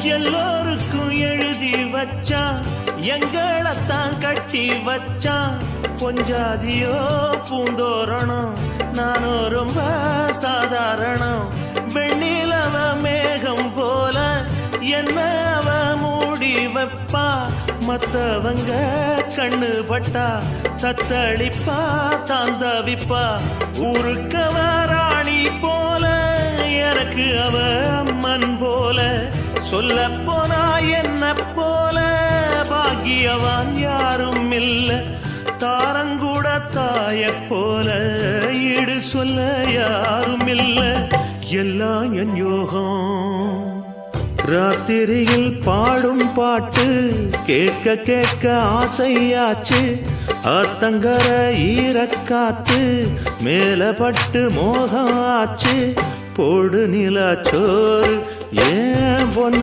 எல்லோருக்கும் எழுதி வச்சான், எங்களைத்தான் கட்டி வச்சான். பொஞ்சாதியோ பூந்தோரணம், நானோ ரொம்ப சாதாரணம். வெண்ணிலவ மேகம் போல என்ன அவ மூடி வைப்பா. மத்தவங்க கண்ணு பட்டா தத்தளிப்பா தாந்தவிப்பா. ஊருக்கவ ராணி போல, எனக்கு அவ அம்மன் போல. சொல்ல போனா என்ன போல பாக்கியவான் யாரும் இல்ல. தாரங்கூட தாய போல ஈடு சொல்ல யாரும் இல்ல. எல்லாம் என் யோகம். ராத்திரியில் பாடும் பாட்டு கேட்க கேட்க ஆசையாச்சு. ஆத்தங்கர ஈரக்காத்து மேலப்பட்டு மோகம் ஆச்சு. போடு நிலா சோறு ஏன் பொன்